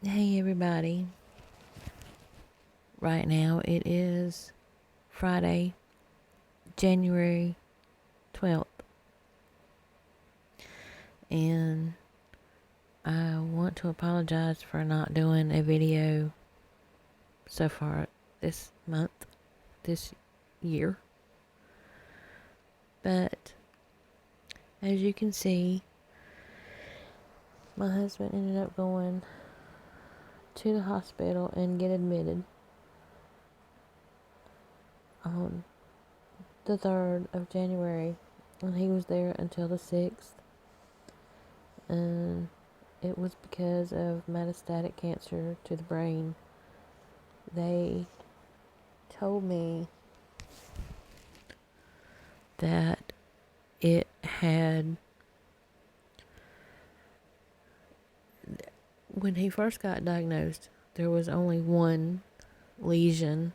Hey everybody. Right now it is Friday, January 12th. And I want to apologize for not doing a video so far this month, this year. But as you can see, my husband ended up going to the hospital and get admitted on the 3rd of January, and he was there until the 6th. And it was because of metastatic cancer to the brain. They told me that it had, when he first got diagnosed, there was only one lesion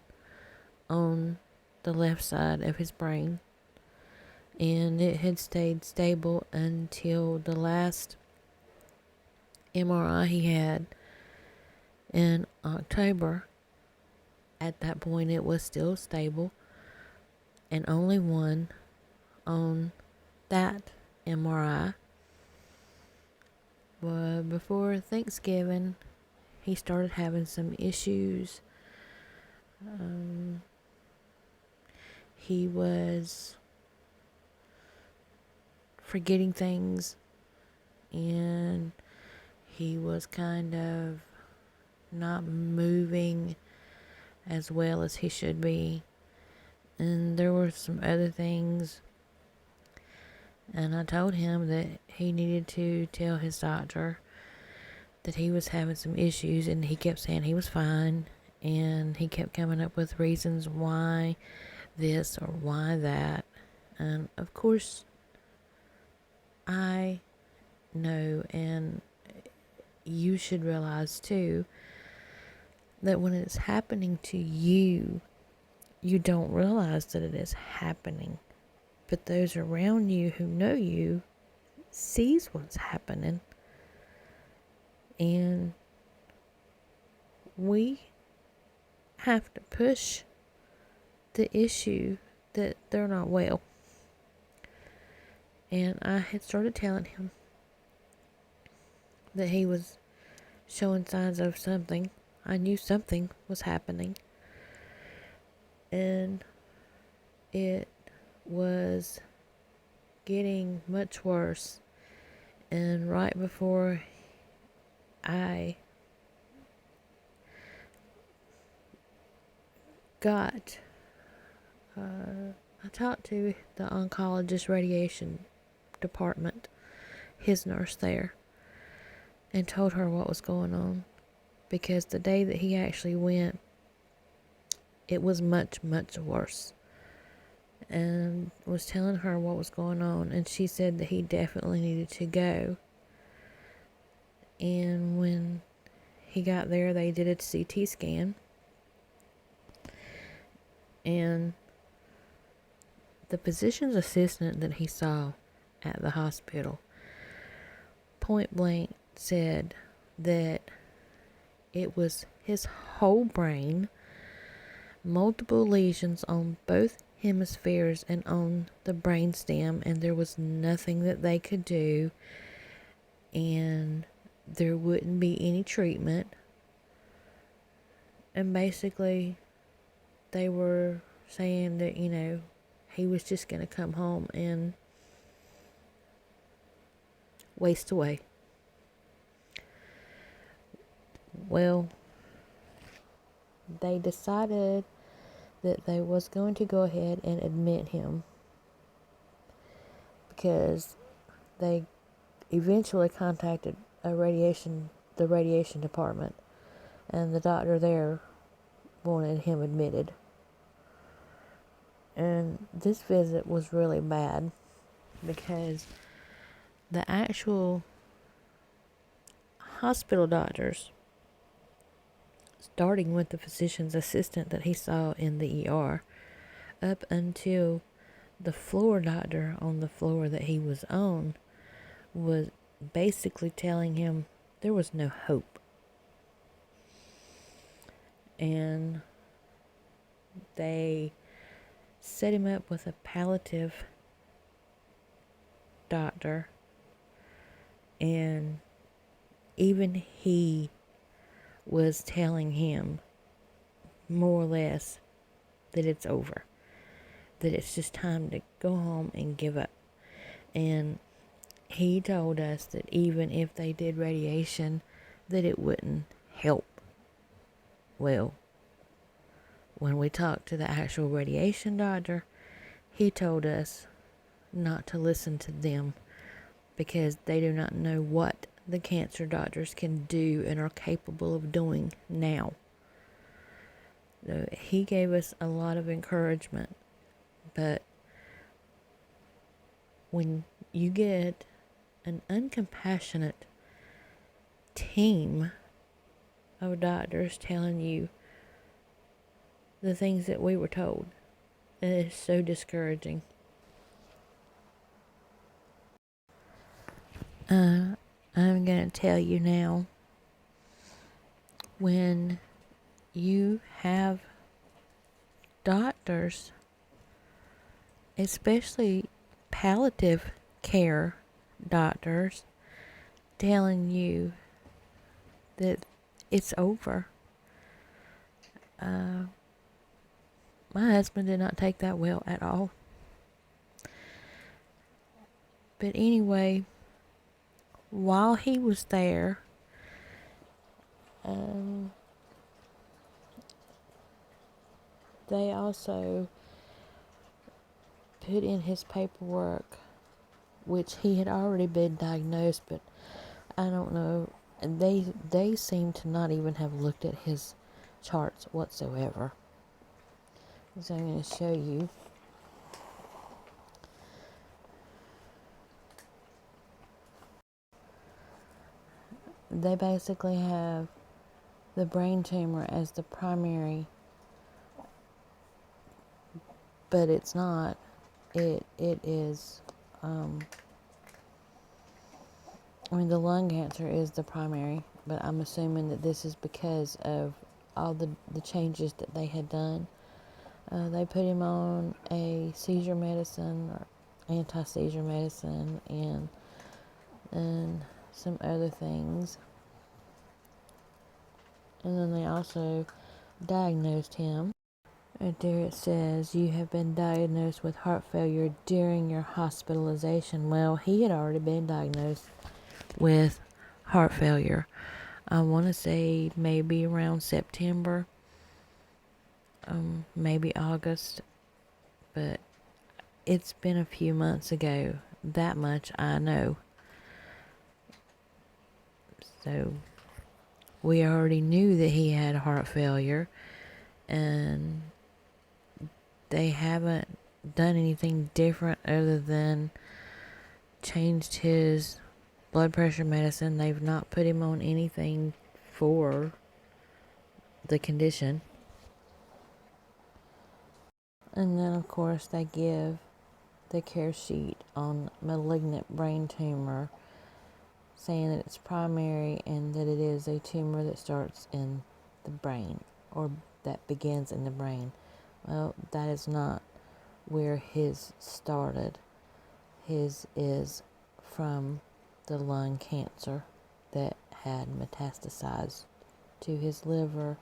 on the left side of his brain, and it had stayed stable until the last MRI he had in October. At that point it was still stable, and only one on that MRI. But before Thanksgiving he started having some issues. He was forgetting things, and he was kind of not moving as well as he should be, and there were some other things, and I told him that he needed to tell his doctor that he was having some issues, and he kept saying he was fine, and he kept coming up with reasons why this or why that. And of course I know, and you should realize too, that when it's happening to you, you don't realize that it is happening. But those around you who know you sees what's happening. And we have to push the issue that they're not well. And I had started telling him that he was showing signs of something. I knew something was happening. And it was getting much worse. And right before I I talked to the oncologist radiation department, his nurse there, and told her what was going on, because the day that he actually went, it was much, much worse, and was telling her what was going on, and she said that he definitely needed to go. And when he got there, they did a CT scan, and the physician's assistant that he saw at the hospital point blank said that it was his whole brain, multiple lesions on both hemispheres and on the brain stem, and there was nothing that they could do, and there wouldn't be any treatment. And basically they were saying that, he was just going to come home and waste away. Well, they decided that they was going to go ahead and admit him, because they eventually contacted the radiation department, and the doctor there wanted him admitted. And this visit was really bad, because the actual hospital doctors, starting with the physician's assistant that he saw in the ER, up until the floor doctor on the floor that he was on, was basically telling him there was no hope. and they set him up with a palliative doctor, and even he was telling him more or less that it's over, that it's just time to go home and give up. And he told us that even if they did radiation, that it wouldn't help. Well, when we talked to the actual radiation doctor, he told us not to listen to them because they do not know what the cancer doctors can do and are capable of doing now. So he gave us a lot of encouragement, but when you get an uncompassionate team of doctors telling you the things that we were told, it is so discouraging. I'm going to tell you now, when you have doctors, especially palliative care doctors, telling you that it's over. My husband did not take that well at all. But anyway, while he was there, they also put in his paperwork, which he had already been diagnosed, but I don't know. They seem to not even have looked at his charts whatsoever. So I'm going to show you. They basically have the brain tumor as the primary, but it's not. It is, the lung cancer is the primary, but I'm assuming that this is because of all the changes that they had done. They put him on a seizure medicine or anti-seizure medicine and some other things. And then they also diagnosed him. Right there it says, you have been diagnosed with heart failure during your hospitalization. Well, he had already been diagnosed with heart failure. I want to say maybe around September, maybe August, but it's been a few months ago. That much I know. So we already knew that he had heart failure, and they haven't done anything different other than changed his blood pressure medicine. They've not put him on anything for the condition. And then, of course, they give the care sheet on malignant brain tumor, saying that it's primary and that it is a tumor that starts in the brain, or that begins in the brain. Well, that is not where his started. His is from the lung cancer that had metastasized to his liver,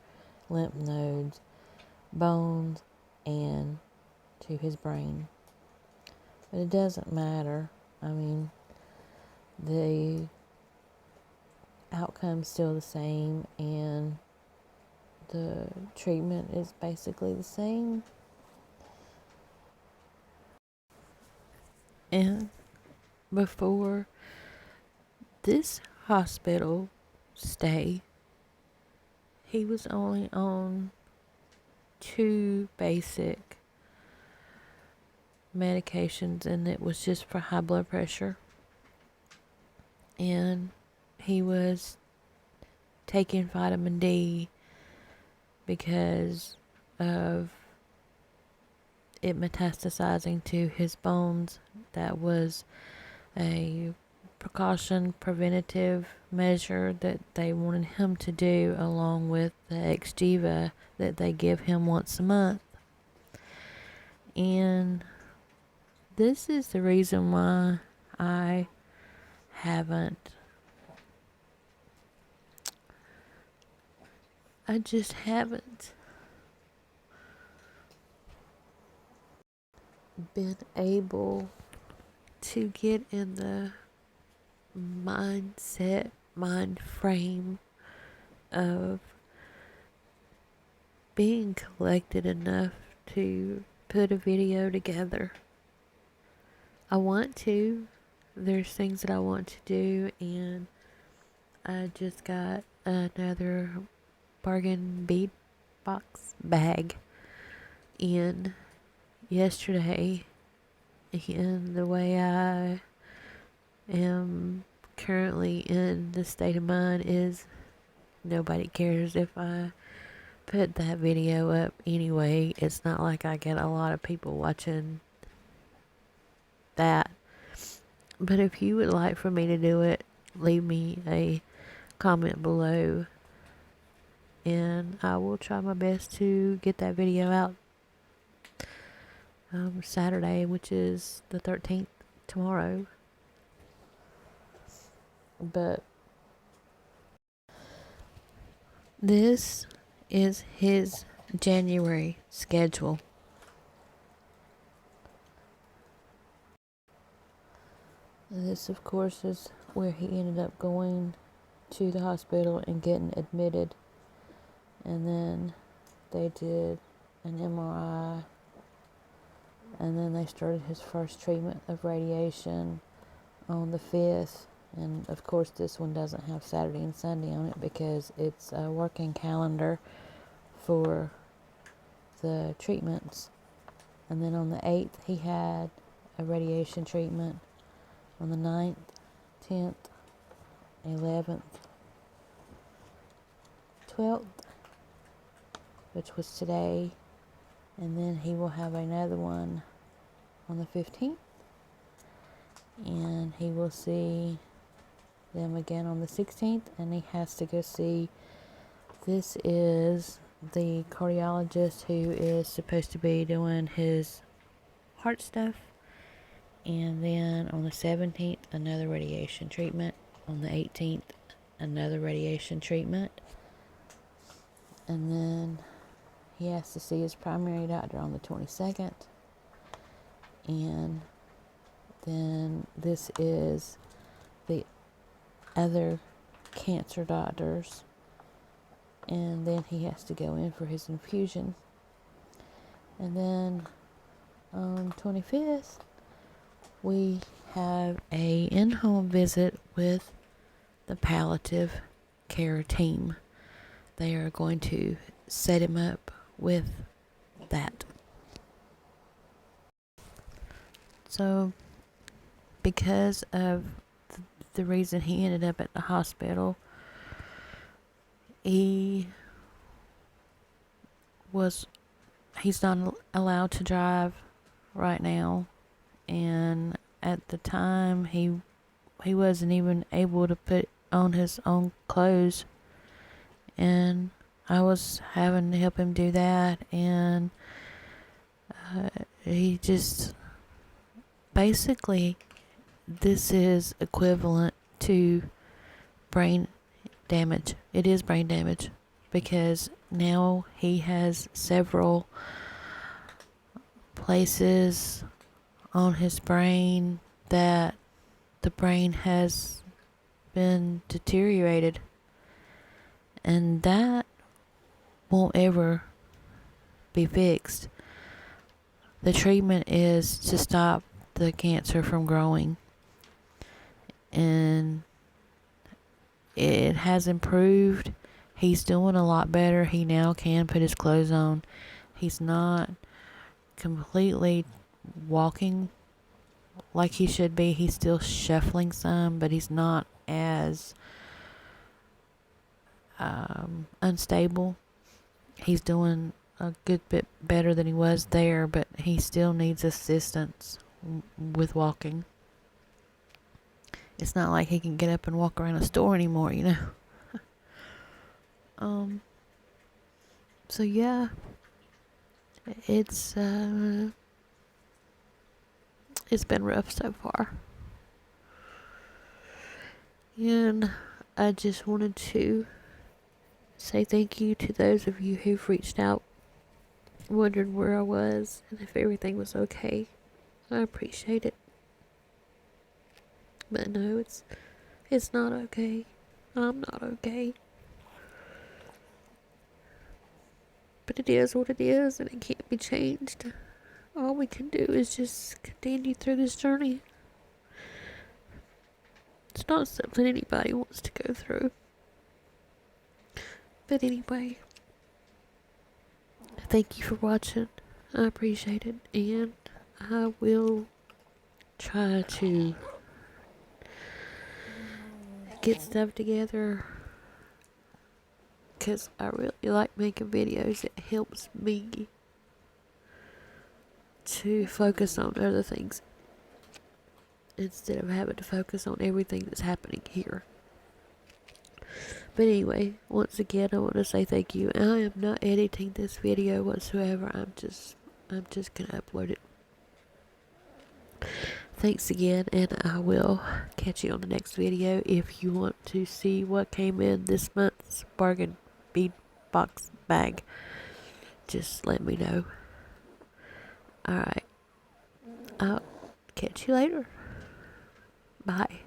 lymph nodes, bones, and to his brain. But it doesn't matter. The outcome's still the same, and the treatment is basically the same. And before this hospital stay, he was only on 2 basic medications, and it was just for high blood pressure. And he was taking vitamin D because of it metastasizing to his bones. That was a preventative measure that they wanted him to do, along with the Xgeva that they give him once a month. And this is the reason why I just haven't been able to get in the mind frame of being collected enough to put a video together. I want to. There's things that I want to do, and I just got another bargain bead box bag in yesterday, and the way I am currently in the state of mind is nobody cares if I put that video up anyway. It's not like I get a lot of people watching that. But if you would like for me to do it, leave me a comment below, and I will try my best to get that video out Saturday, which is the 13th, tomorrow. But this is his January schedule. This, of course, is where he ended up going to the hospital and getting admitted. And then they did an MRI. And then they started his first treatment of radiation on the 5th. And, of course, this one doesn't have Saturday and Sunday on it because it's a working calendar for the treatments. And then on the 8th, he had a radiation treatment. On the 9th, 10th, 11th, 12th, which was today, and then he will have another one on the 15th, and he will see them again on the 16th, and he has to go see, this is the cardiologist who is supposed to be doing his heart stuff. And then on the 17th, another radiation treatment. On the 18th, another radiation treatment. And then he has to see his primary doctor on the 22nd. And then this is the other cancer doctors. And then he has to go in for his infusion. And then on 25th, we have a in-home visit with the palliative care team. They are going to set him up with that. So, because of the reason he ended up at the hospital, he's not allowed to drive right now. And at the time, he wasn't even able to put on his own clothes, and I was having to help him do that. And he just basically, this is equivalent to brain damage. It is brain damage because now he has several places on his brain that the brain has been deteriorated, and that won't ever be fixed. The treatment is to stop the cancer from growing, and it has improved. He's doing a lot better. He now can put his clothes on. He's not completely walking like he should be. He's still shuffling some, but he's not as unstable. He's doing a good bit better than he was there, but he still needs assistance with walking. It's not like he can get up and walk around a store anymore, you know. So yeah, it's been rough so far. And I just wanted to say thank you to those of you who've reached out, wondering where I was and if everything was okay. I appreciate it. But no, it's not okay. I'm not okay. But it is what it is, and it can't be changed. All we can do is just continue through this journey. It's not something anybody wants to go through. But anyway, thank you for watching. I appreciate it, and I will try to get stuff together, because I really like making videos. It helps me to focus on other things instead of having to focus on everything that's happening here. But anyway, once again, I want to say thank you. I am not editing this video whatsoever. I'm just gonna upload it. Thanks again, and I will catch you on the next video. If you want to see what came in this month's bargain bead box bag, just let me know. Alright, I'll catch you later. Bye.